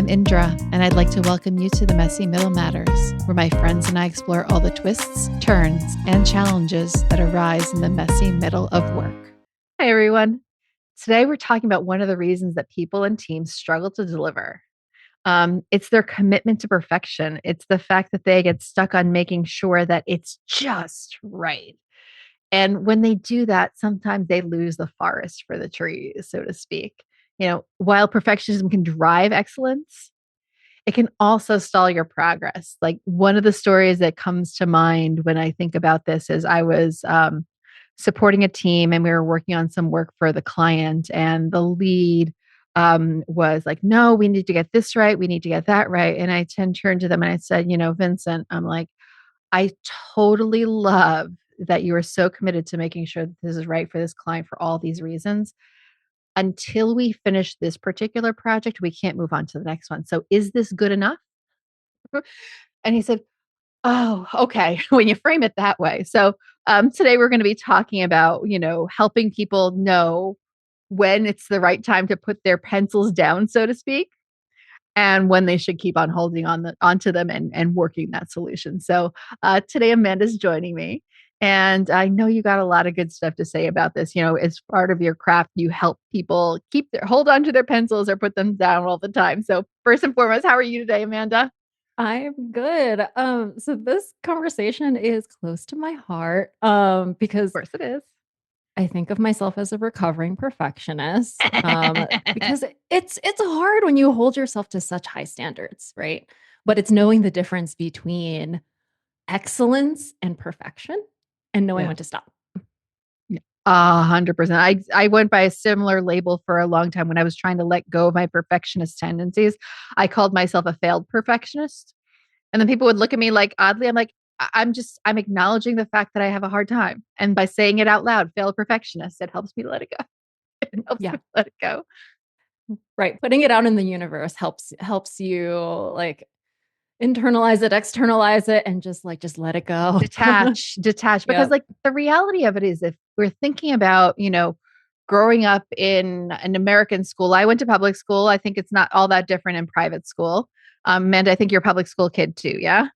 I'm Indra, and I'd like to welcome you to the Messy Middle Matters, where my friends and I explore all the twists, turns, and challenges that arise in the messy middle of work. Hi, everyone. Today, we're talking about one of the reasons that people and teams struggle to deliver. It's their commitment to perfection. It's the fact that they get stuck on making sure that it's just right. And when they do that, sometimes they lose the forest for the trees, so to speak. While perfectionism can drive excellence, it can also stall your progress. Like one of the stories that comes to mind when I think about this is I was supporting a team and we were working on some work for the client, and the lead was like, no, we need to get this right. We need to get that right. And I turned to them and I said, Vincent, I'm like, I totally love that you are so committed to making sure that this is right for this client for all these reasons. Until we finish this particular project, we can't move on to the next one. So is this good enough? And he said, oh, okay, when you frame it that way. So today we're going to be talking about, helping people know when it's the right time to put their pencils down, so to speak, and when they should keep on holding onto them and working that solution. So today Amanda's joining me. And I know you got a lot of good stuff to say about this. As part of your craft, you help people hold on to their pencils or put them down all the time. So first and foremost, how are you today, Amanda? I'm good. So this conversation is close to my heart, because Of course it is. I think of myself as a recovering perfectionist. Because it's hard when you hold yourself to such high standards, right? But it's knowing the difference between excellence and perfection and knowing Yeah. when to stop. 100%. I went by a similar label for a long time when I was trying to let go of my perfectionist tendencies. I called myself a failed perfectionist. And then people would look at me like oddly. I'm like, I'm acknowledging the fact that I have a hard time. And by saying it out loud, failed perfectionist, it helps me let it go. It helps Yeah. me let it go. Right. Putting it out in the universe helps you like internalize it, externalize it, and just let it go. Detach. Because Yep. like the reality of it is if we're thinking about, growing up in an American school, I went to public school. I think it's not all that different in private school. Amanda, I think you're a public school kid too. Yeah.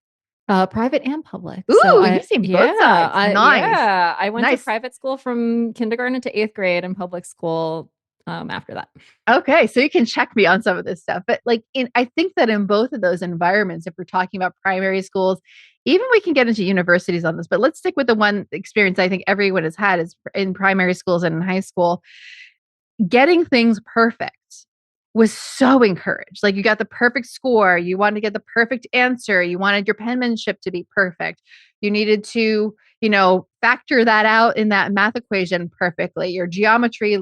Private and public. So Ooh, you've seen both sides. Nice. I went to Nice. private school from kindergarten to eighth grade and public school after that. Okay, so you can check me on some of this stuff. But I think that in both of those environments, if we're talking about primary schools, even we can get into universities on this, but let's stick with the one experience I think everyone has had is in primary schools and in high school. Getting things perfect was so encouraged. Like you got the perfect score, you wanted to get the perfect answer, you wanted your penmanship to be perfect. You needed to, factor that out in that math equation perfectly. Your geometry,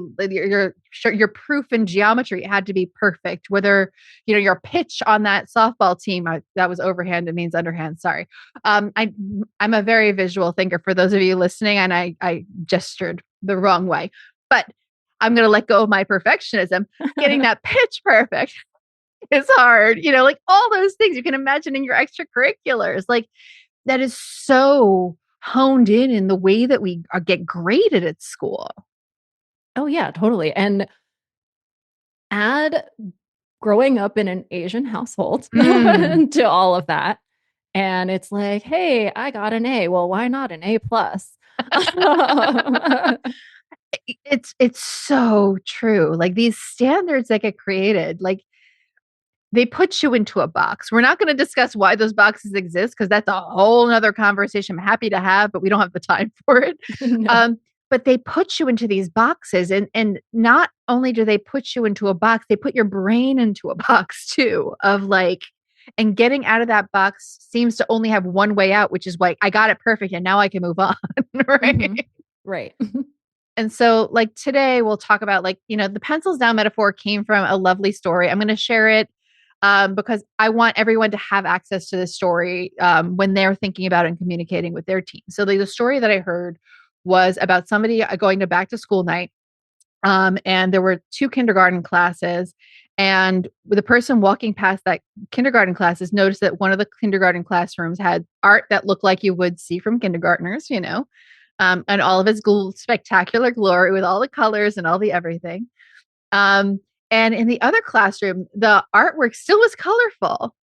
your proof in geometry had to be perfect. Whether, your pitch on that softball team, that was overhand, it means underhand. Sorry. I'm a very visual thinker for those of you listening, and I gestured the wrong way. But I'm going to let go of my perfectionism. Getting that pitch perfect is hard. Like all those things you can imagine in your extracurriculars. Like that is so honed in the way that we get graded at school. Oh yeah, totally. And add growing up in an Asian household to all of that. And it's like, hey, I got an A. Well, why not an A plus? It's so true. Like these standards that get created, like they put you into a box. We're not going to discuss why those boxes exist because that's a whole nother conversation I'm happy to have, but we don't have the time for it. No. But they put you into these boxes, and not only do they put you into a box, they put your brain into a box too of like, and getting out of that box seems to only have one way out, which is like, I got it perfect and now I can move on. Right. Mm-hmm. Right. And so like today we'll talk about like, the pencils down metaphor came from a lovely story. I'm going to share it because I want everyone to have access to this story when they're thinking about and communicating with their team. So the story that I heard was about somebody going to back to school night. And there were two kindergarten classes. And the person walking past that kindergarten classes noticed that one of the kindergarten classrooms had art that looked like you would see from kindergartners, and all of its spectacular glory with all the colors and all the everything. And in the other classroom, the artwork still was colorful,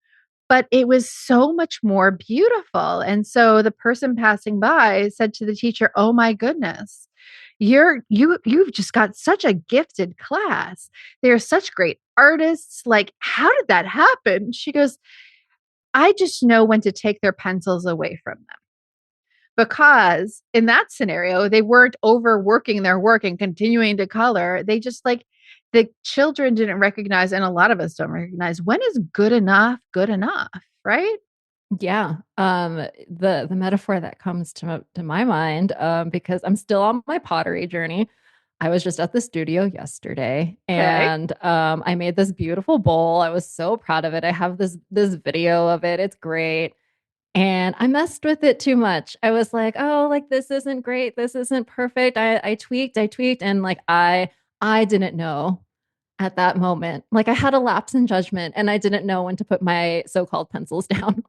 but it was so much more beautiful. And so the person passing by said to the teacher, "Oh my goodness, you've just got such a gifted class. They're such great artists. Like, how did that happen?" She goes, "I just know when to take their pencils away from them." Because in that scenario, they weren't overworking their work and continuing to color. They just like the children didn't recognize, and a lot of us don't recognize, when is good enough, right? Yeah. The metaphor that comes to my mind, because I'm still on my pottery journey. I was just at the studio yesterday Okay. and I made this beautiful bowl. I was so proud of it. I have this video of it. It's great. And I messed with it too much. I was like, oh, like this isn't great. This isn't perfect. I tweaked, and like I didn't know at that moment. Like I had a lapse in judgment and I didn't know when to put my so-called pencils down.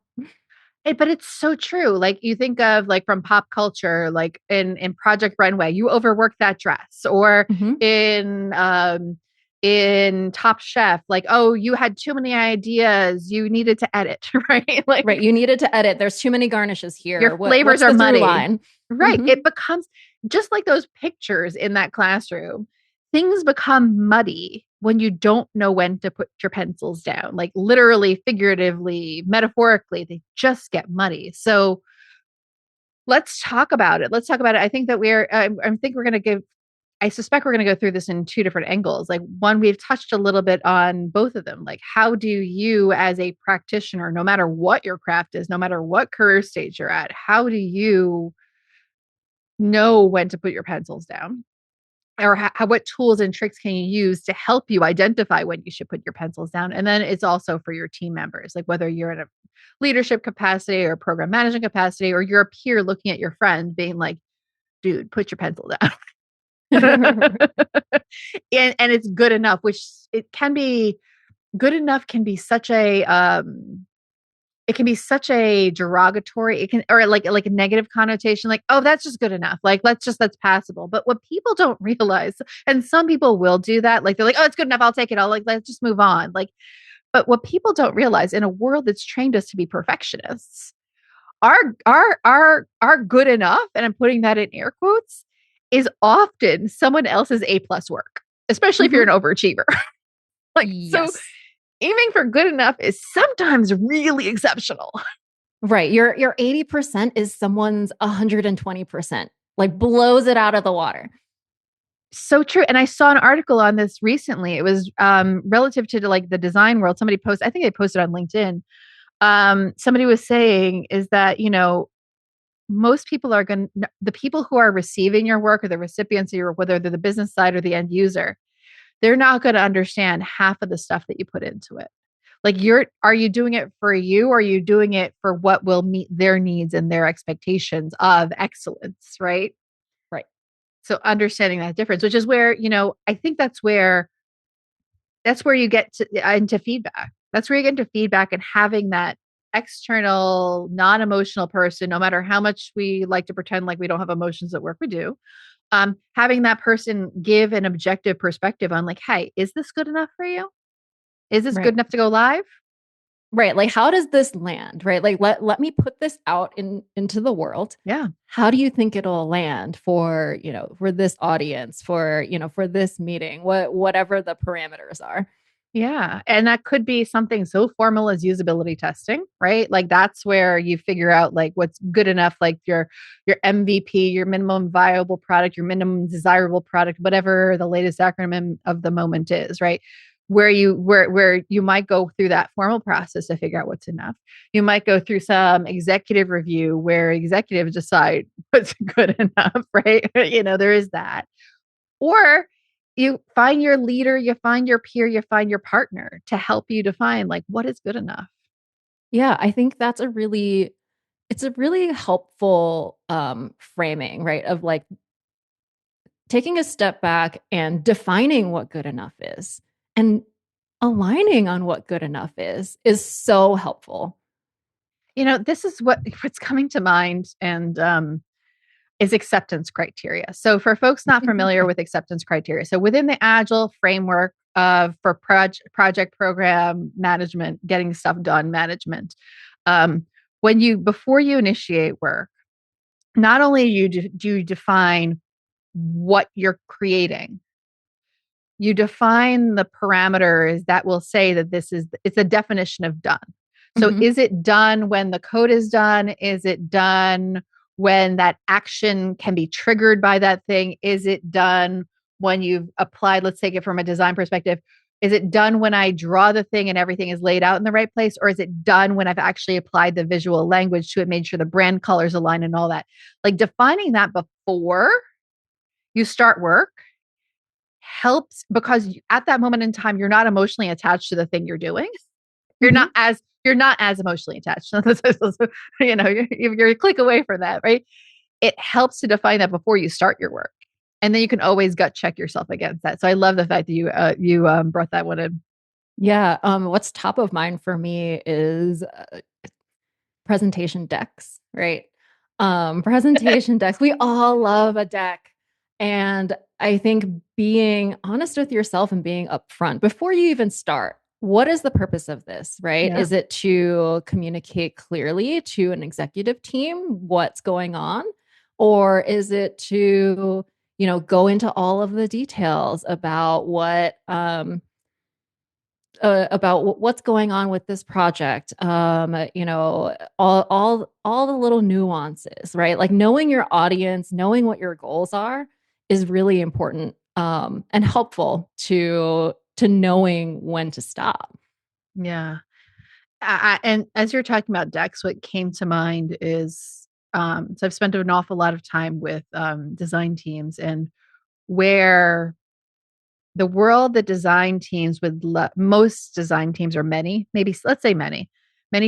But it's so true. Like you think of like from pop culture, like in Project Runway, you overworked that dress, or Mhm. in in Top Chef, like, oh, you had too many ideas, you needed to edit, right? Right. Like You needed to edit. There's too many garnishes your here. flavors What's are the through muddy. line? Right. Hmm. It becomes just like those pictures in that classroom. Things become muddy when you don't know when to put your pencils down, like literally, figuratively, metaphorically, they just get muddy. So let's talk about it. Let's talk about it. I think that I think we're going to I suspect we're going to go through this in two different angles. Like, one, we've touched a little bit on both of them. Like, how do you, as a practitioner, no matter what your craft is, no matter what career stage you're at, how do you know when to put your pencils down? Or what tools and tricks can you use to help you identify when you should put your pencils down? And then it's also for your team members, like whether you're in a leadership capacity or program management capacity, or you're a peer looking at your friend being like, dude, put your pencil down. And it's good enough, which it can be. Good enough can be such a it can be such a derogatory, it can, or like a negative connotation, like, oh, that's just good enough, like that's passable. But what people don't realize, and some people will do that, like they're like, oh, it's good enough, I'll take it, I'll, like, let's just move on, like. But what people don't realize, in a world that's trained us to be perfectionists, our good enough, and I'm putting that in air quotes, is often someone else's A plus work, especially if you're Hmm. an overachiever. Like, so Yes. aiming for good enough is sometimes really exceptional. Right. Your 80% is someone's 120%. Like blows it out of the water. So true. And I saw an article on this recently. It was relative to like the design world. Somebody posted, I think they posted on LinkedIn. Somebody was saying is that, most people are going to, the people who are receiving your work, or the recipients of your work, whether they're the business side or the end user, they're not going to understand half of the stuff that you put into it. Like, are you doing it for you, or are you doing it for what will meet their needs and their expectations of excellence, right? Right. So understanding that difference, which is where, I think that's where you get into feedback. That's where you get into feedback, and having that external, non-emotional person, no matter how much we like to pretend like we don't have emotions at work, we do. Having that person give an objective perspective on, like, hey, is this good enough for you? Is this good Right. enough to go live? Right. Like how does this land? Right. Like let me put this out into the world. Yeah. How do you think it'll land for, for this audience, for this meeting, whatever the parameters are. Yeah. And that could be something so formal as usability testing, right? Like, that's where you figure out like what's good enough, like your MVP, your minimum viable product, your minimum desirable product, whatever the latest acronym of the moment is, right? Where you might go through that formal process to figure out what's enough. You might go through some executive review where executives decide what's good enough, right? There is that. Or you find your leader, you find your peer, you find your partner to help you define like what is good enough. Yeah, I think it's a really helpful framing, right? Of like taking a step back and defining what good enough is and aligning on what good enough is so helpful. This is what's coming to mind, and is acceptance criteria. So for folks not familiar with acceptance criteria, so within the Agile framework, for project program management, getting stuff done management. When you before you initiate work, not only do you define what you're creating, you define the parameters that will say that it's a definition of done. So Mm-hmm. is it done when the code is done? Is it done when that action can be triggered by that thing? Is it done when you've applied, let's take it from a design perspective, is it done when I draw the thing and everything is laid out in the right place? Or is it done when I've actually applied the visual language to it, made sure the brand colors align and all that? Like defining that before you start work helps because at that moment in time, you're not emotionally attached to the thing you're doing. Mm-hmm. You're not as emotionally attached. You're a click away from that, right? It helps to define that before you start your work. And then you can always gut check yourself against that. So I love the fact that you brought that one in. Yeah. What's top of mind for me is presentation decks, right? Presentation decks. We all love a deck. And I think being honest with yourself and being upfront before you even start, what is the purpose of this, right? Yeah. Is it to communicate clearly to an executive team what's going on? Or is it to, go into all of the details about what's going on with this project, all the little nuances, right? Like knowing your audience, knowing what your goals are is really important, and helpful to knowing when to stop. Yeah. And as you're talking about decks, what came to mind is so I've spent an awful lot of time with design teams and where the world that design teams would most design teams or many, maybe let's say many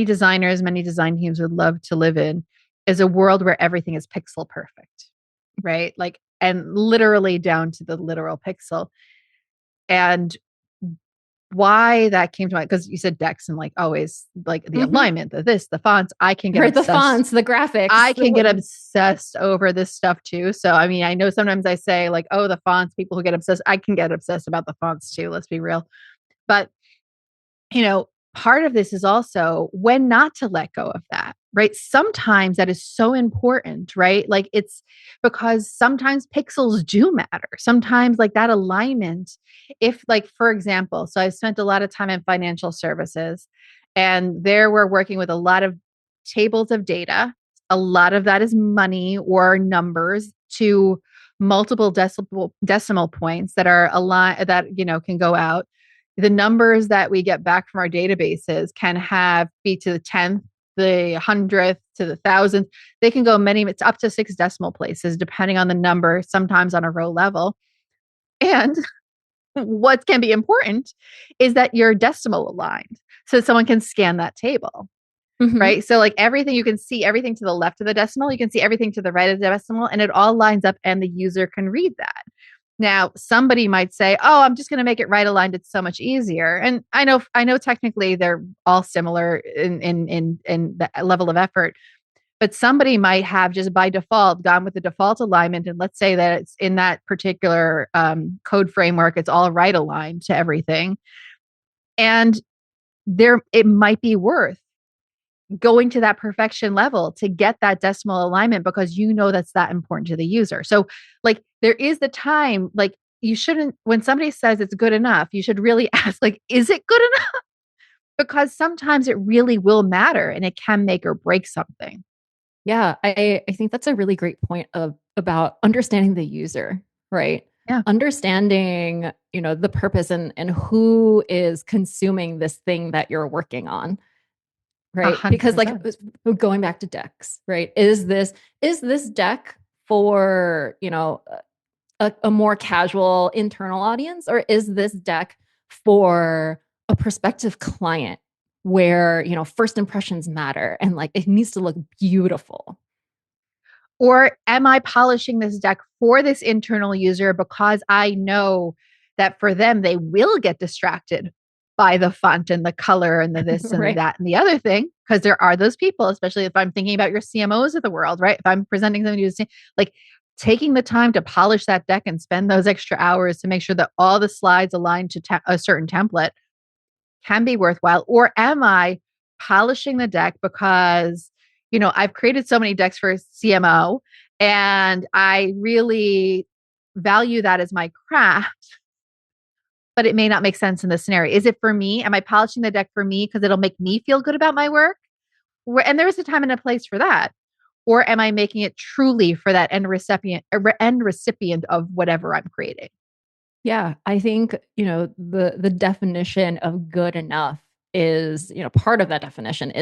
designers, many design teams would love to live in is a world where everything is pixel perfect, right? Like, and literally down to the literal pixel. And why that came to mind, because you said decks and like always like the Mhm. alignment, the fonts, I can get Right, the obsessed. fonts, the graphics, I can get obsessed over this stuff too. So, I mean, I know sometimes I say like, oh, the fonts, people who get obsessed, I can get obsessed about the fonts too. Let's be real. But part of this is also when not to let go of that, right? Sometimes that is so important, right? Like it's because sometimes pixels do matter. Sometimes, like that alignment, if, like, for example, so I spent a lot of time in financial services and there we're working with a lot of tables of data. A lot of that is money or numbers to multiple decimal points that are aligned that can go out. The numbers that we get back from our databases can have be to the 10th, the 100th, to the 1000th. They can go it's up to 6 decimal places, depending on the number, sometimes on a row level. And what can be important is that you're decimal aligned so someone can scan that table, Mhm. right? So, like everything, you can see everything to the left of the decimal, you can see everything to the right of the decimal, and it all lines up and the user can read that. Now, somebody might say, "Oh, I'm just going to make it right aligned. It's so much easier." And I know technically they're all similar in the level of effort, but somebody might have just by default gone with the default alignment, and let's say that it's in that particular code framework, it's all right aligned to everything, and there it might be worth going to that perfection level to get that decimal alignment because that's that important to the user. So, like, there is the time, like, you shouldn't, when somebody says it's good enough, you should really ask, like, is it good enough? Because sometimes it really will matter and it can make or break something. Yeah, I think that's a really great point about understanding the user, right? Yeah, Understanding, the purpose and who is consuming this thing that you're working on, a right? hundred Because like percent. going back to decks, right? Is this deck for, a more casual internal audience, or is this deck for a prospective client where, first impressions matter and like it needs to look beautiful? Or am I polishing this deck for this internal user because I know that for them, they will get distracted by the font and the color and the this and the Right. that and the other thing? Because there are those people, especially if I'm thinking about your CMOs of the world, right? If I'm presenting them to like, taking the time to polish that deck and spend those extra hours to make sure that all the slides align to a certain template can be worthwhile? Or am I polishing the deck because, I've created so many decks for CMO and I really value that as my craft, but it may not make sense in this scenario. Is it for me? Am I polishing the deck for me because it'll make me feel good about my work? And there is a time and a place for that. Or am I making it truly for that end recipient of whatever I'm creating? Yeah, I think, the definition of good enough is, part of that definition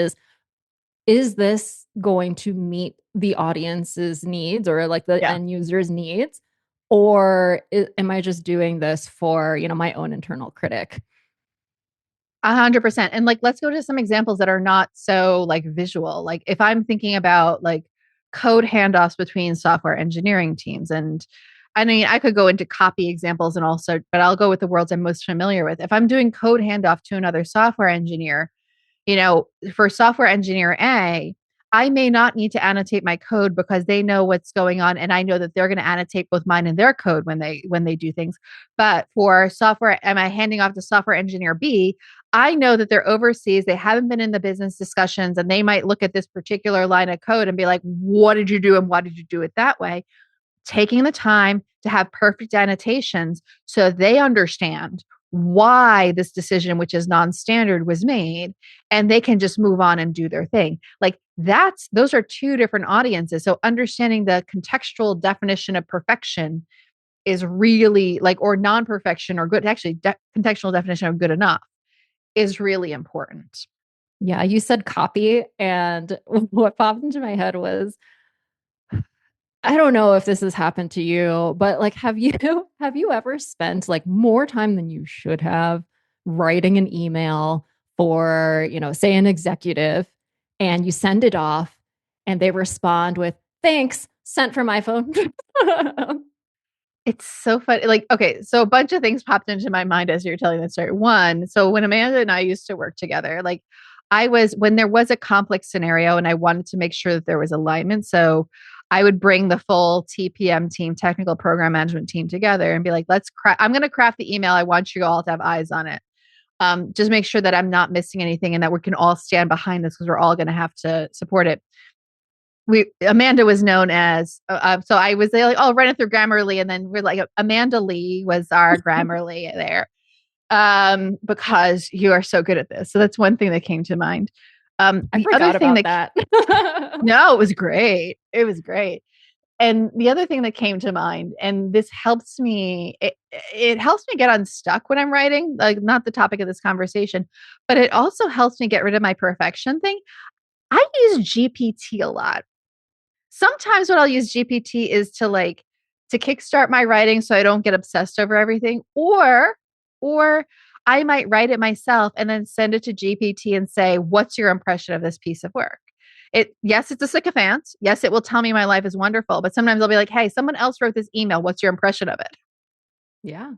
is this going to meet the audience's needs or like the Yeah. end user's needs? Or am I just doing this for, my own internal critic? 100%. And like, let's go to some examples that are not so like visual. Like if I'm thinking about like code handoffs between software engineering teams, and I mean, I could go into copy examples and also, but I'll go with the worlds I'm most familiar with. If I'm doing code handoff to another software engineer, for software engineer A, I may not need to annotate my code because they know what's going on and I know that they're going to annotate both mine and their code when they do things. But for software, am I handing off to software engineer B? I know that they're overseas, they haven't been in the business discussions, and they might look at this particular line of code and be like, "What did you do and why did you do it that way?" Taking the time to have perfect annotations so they understand why this decision, which is non-standard, was made, and they can just move on and do their thing. Like those are two different audiences. So understanding the contextual definition of perfection is really like, or non-perfection or good, actually contextual definition of good enough is really important. Yeah, you said copy, and what popped into my head was, I don't know if this has happened to you, but like have you have you ever spent like more time than you should have writing an email for, say an executive, and you send it off and they respond with thanks, sent from my phone? It's so funny. Like, okay, so a bunch of things popped into my mind as you're telling the story. One, so when Amanda and I used to work together, like when there was a complex scenario and I wanted to make sure that there was alignment. So I would bring the full TPM team, technical program management team together and be like, I'm going to craft the email. I want you all to have eyes on it. Just make sure that I'm not missing anything and that we can all stand behind this because we're all going to have to support it. Amanda was known as so I was like, oh, run it through Grammarly, and then we're like, Amanda Lee was our Grammarly there, because you are so good at this. So that's one thing that came to mind. I The other forgot thing about that that. no, it was great. It was great. And the other thing that came to mind, and this helps me, it helps me get unstuck when I'm writing, like not the topic of this conversation, but it also helps me get rid of my perfection thing. I use GPT a lot. Sometimes what I'll use GPT is to kickstart my writing so I don't get obsessed over everything, or I might write it myself and then send it to GPT and say, "What's your impression of this piece of work?" Yes, it's a sycophant. Yes, it will tell me my life is wonderful, but sometimes I'll be like, "Hey, someone else wrote this email. What's your impression of it? Yeah.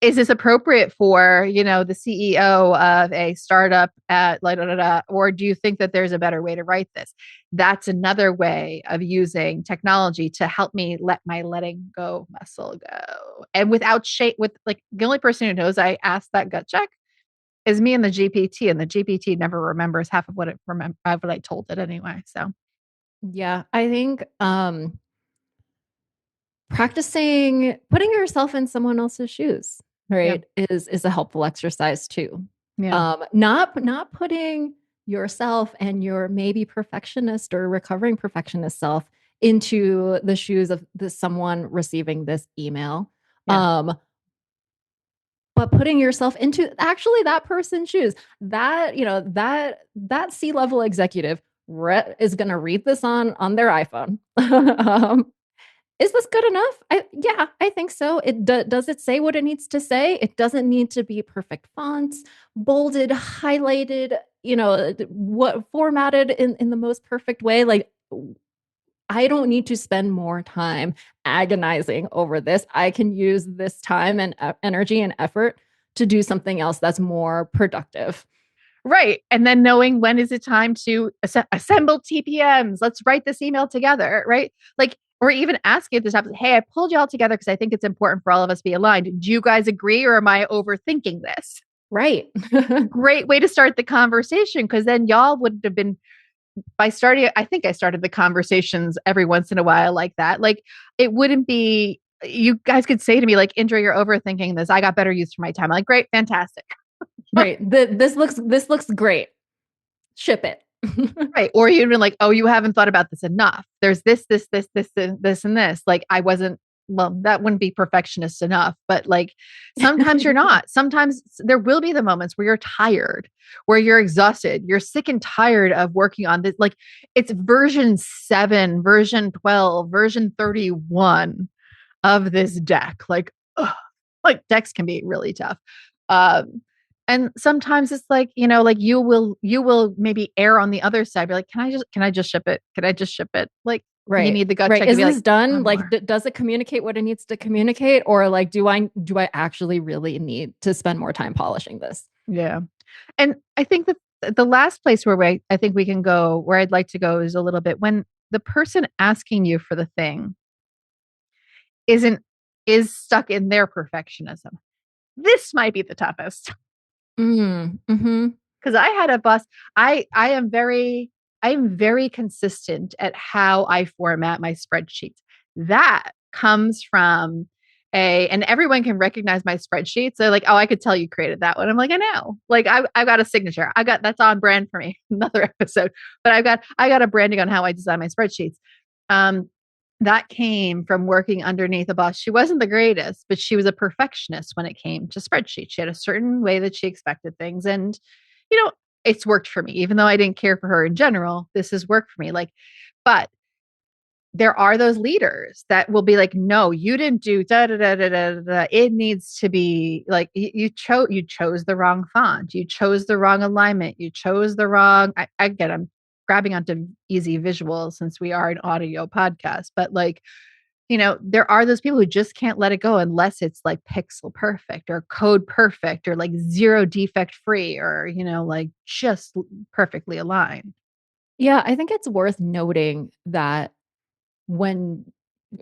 Is this appropriate for, the CEO of a startup at la da da da, or do you think that there's a better way to write this?" That's another way of using technology to help me let my letting go muscle go. And without shake with like the only person who knows I asked that gut check is me and the GPT, and the GPT never remembers half of what I told it anyway. So Yeah, I think practicing putting yourself in someone else's shoes, yeah, right, is a helpful exercise too. yeah, Not putting yourself and your maybe perfectionist or recovering perfectionist self into the shoes of someone receiving this email. yeah. But putting yourself into actually that person's shoes, that C-level executive is going to read this on their iPhone. Is this good enough? Yeah, I think so. Does it say what it needs to say? It doesn't need to be perfect fonts, bolded, highlighted, what formatted in the most perfect way. Like, I don't need to spend more time agonizing over this. I can use this time and energy and effort to do something else that's more productive. Right. And then knowing when is it time to assemble TPMs. Let's write this email together. Right. Like, Or even asking at the top, hey, I pulled you all together because I think it's important for all of us to be aligned. Do you guys agree or am I overthinking this? Right. Great way to start the conversation because then y'all would have been by starting. I think I started the conversations every once in a while like that. Like it wouldn't be, you guys could say to me, like, Indra, you're overthinking this. I got better use for my time. I'm like, great, fantastic. Right. This looks great. Ship it. Right. Or you'd been like, oh, you haven't thought about this enough. There's this, and this. Like, I wasn't, well, that wouldn't be perfectionist enough. But like, sometimes you're not. Sometimes there will be the moments where you're tired, where you're exhausted, you're sick and tired of working on this. Like, it's version 7, version 12, version 31 of this deck. Like, ugh, like decks can be really tough. Um, and sometimes it's like, like you will maybe err on the other side. Be like, can I just ship it? Can I just ship it? Like you Right. need the gut Right. check to Is be like, this done? one Like, more. does it communicate what it needs to communicate? Or like, do I actually really need to spend more time polishing this? Yeah. And I think that the last place where I think we can go, where I'd like to go, is a little bit when the person asking you for the thing isn't is stuck in their perfectionism. This might be the toughest. Mm-hmm. Because I had a boss. I am very consistent at how I format my spreadsheets. That comes from and everyone can recognize my spreadsheets. They're like, oh, I could tell you created that one. I'm like, I know. Like I've got a signature. That's on brand for me. Another episode. But I got a branding on how I design my spreadsheets. Um, that came from working underneath a boss. She wasn't the greatest, but she was a perfectionist when it came to spreadsheets. She had a certain way that she expected things. And, you know, it's worked for me, even though I didn't care for her in general. This has worked for me. Like, but there are those leaders that will be like, no, you didn't do da da da da da da. It needs to be like you chose the wrong font, you chose the wrong alignment, you chose the wrong. I get I'm grabbing onto easy visuals since we are an audio podcast, but like, there are those people who just can't let it go unless it's like pixel perfect or code perfect or like zero defect free or, like just perfectly aligned. Yeah, I think it's worth noting that when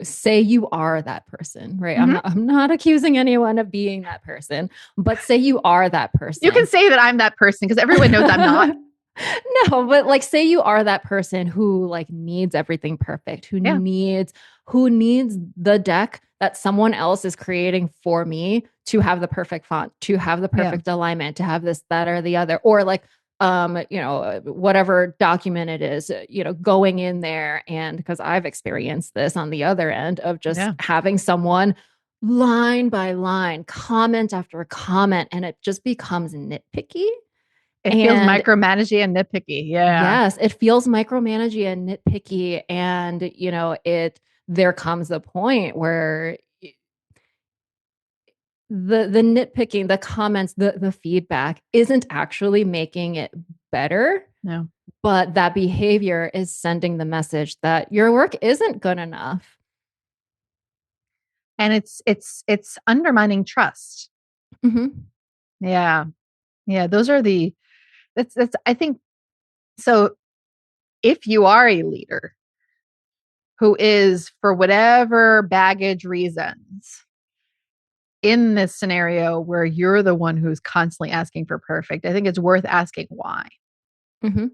say you are that person, right? I'm Mhm. not I'm not accusing anyone of being that person, but say you are that You can person. say that I'm that person because everyone knows I'm not. No, but like say you are that person who like needs everything perfect, who Yeah. needs who needs the deck that someone else is creating for me to have the perfect font, to have the Yeah. perfect alignment, to have this, that, or the other, or like whatever document it is, going in there. And because I've experienced this on the other end of just Yeah. having someone line by line, comment after comment, and it just becomes nitpicky. It feels And micromanaging and nitpicky. Yeah. yes, it feels micromanagey and nitpicky. And, there comes a point where the nitpicking, the comments, the feedback isn't actually making it better, No. but that behavior is sending the message that your work isn't good enough. And it's undermining trust. Mm-hmm. Yeah. Yeah. That's I think so. If you are a leader who is, for whatever baggage reasons, in this scenario where you're the one who's constantly asking for perfect, I think it's worth asking why. Mm-hmm.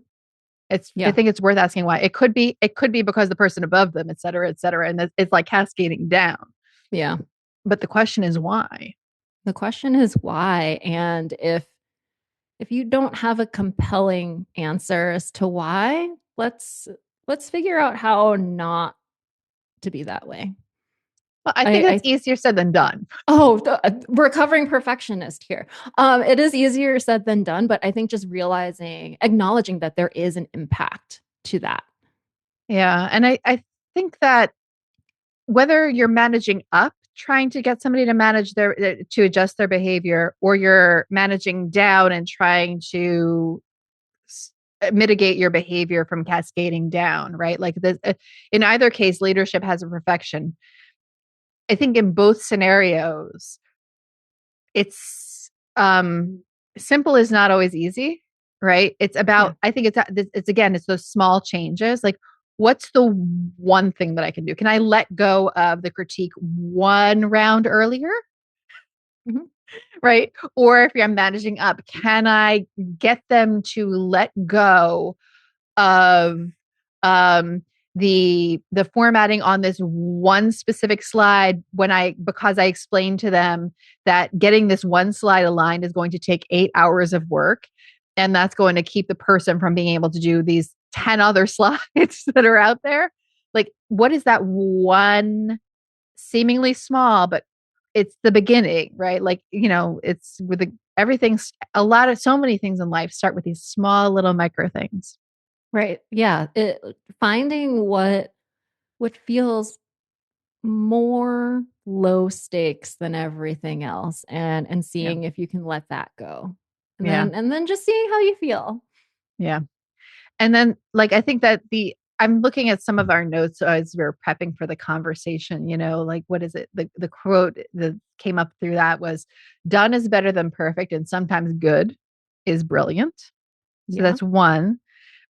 I Yeah. think it's worth asking why. It could be because the person above them, et cetera, and it's like cascading down. Yeah. But the question is why. The question is why. And if you don't have a compelling answer as to why, let's figure out how not to be that way. Well, I think that's I easier said than done. Oh, recovering perfectionist here. It is easier said than done, but I think just acknowledging that there is an impact to that. Yeah. And I think that whether you're managing up, trying to get somebody to to adjust their behavior, or you're managing down and trying to mitigate your behavior from cascading down, right? Like in either case, leadership has a perfection. I think in both scenarios, it's simple is not always easy, right? It's Yeah. about, I think it's again, it's those small changes. Like, what's the one thing that I can do? Can I let go of the critique one round earlier? Mhm. Right? Or if I'm managing up, can I get them to let go of um the formatting on this one specific slide because I explained to them that getting this one slide aligned is going to take 8 hours of work, and that's going to keep the person from being able to do these 10 other slides that are out there. Like, what is that one seemingly small, but it's the beginning, right? Like, it's with everything's a lot of so many things in life start with these small little micro things. Right. Yeah. Finding what feels more low stakes than everything else, and Yeah. seeing if you can let that go. And Yeah. then just seeing how you feel. Yeah. And then, like, I think that I'm looking at some of our notes as we are prepping for the conversation, like, what is it? The quote that came up through that was, done is better than perfect, and sometimes good is brilliant. So Yeah. that's one.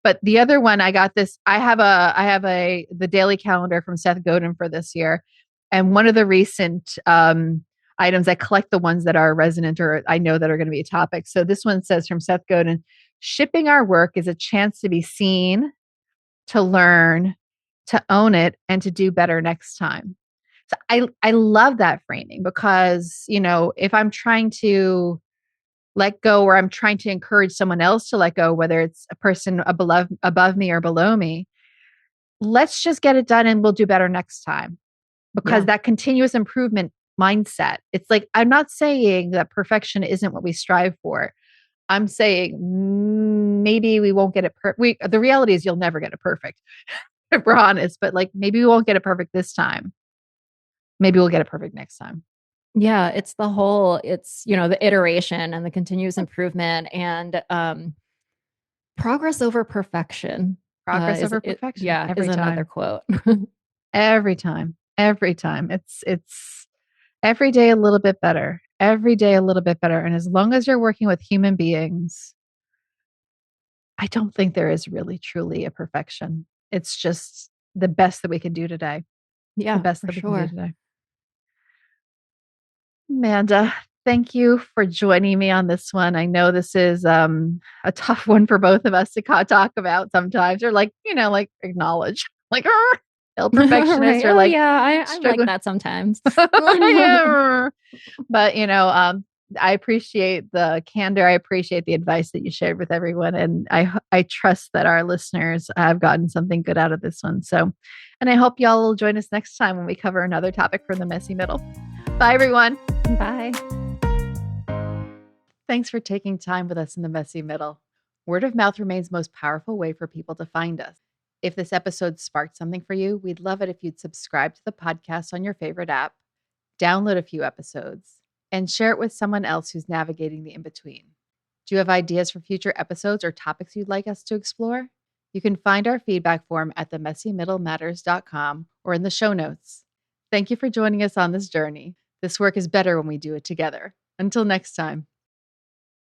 But the other one, I have the daily calendar from Seth Godin for this year. And one of the recent items, I collect the ones that are resonant or I know that are going to be a topic. So this one says from Seth Godin, shipping our work is a chance to be seen, to learn, to own it, and to do better next time. So I love that framing because, if I'm trying to let go or I'm trying to encourage someone else to let go, whether it's a person above me or below me, let's just get it done and we'll do better next time. Because Yeah. that continuous improvement mindset, it's like, I'm not saying that perfection isn't what we strive for. I'm saying maybe we won't get it perfect. The reality is you'll never get it perfect, if we're honest, but like maybe we won't get it perfect this time. Maybe we'll get it perfect next time. Yeah, it's the iteration and the continuous improvement, and progress over perfection Progress is over it perfection yeah, is every another time. quote. Every time. Every time. It's every day a little bit better. Every day a little bit better. And as long as you're working with human beings, I don't think there is really truly a perfection. It's just the best that we can do today. The Yeah, best for that we can do sure. today. Amanda, thank you for joining me on this one. I know this is a tough one for both of us to talk about sometimes, or like acknowledge, like ill perfectionist, Right. or Oh like yeah, I'm like struggling. that sometimes. Yeah. But I appreciate the candor. I appreciate the advice that you shared with everyone, and I trust that our listeners have gotten something good out of this one. So, and I hope y'all will join us next time when we cover another topic from the messy middle. Bye, everyone. Bye. Thanks for taking time with us in the messy middle. Word of mouth remains the most powerful way for people to find us. If this episode sparked something for you, we'd love it if you'd subscribe to the podcast on your favorite app, download a few episodes, and share it with someone else who's navigating the in between. Do you have ideas for future episodes or topics you'd like us to explore? You can find our feedback form at themessymiddlematters.com or in the show notes. Thank you for joining us on this journey. This work is better when we do it together. Until next time.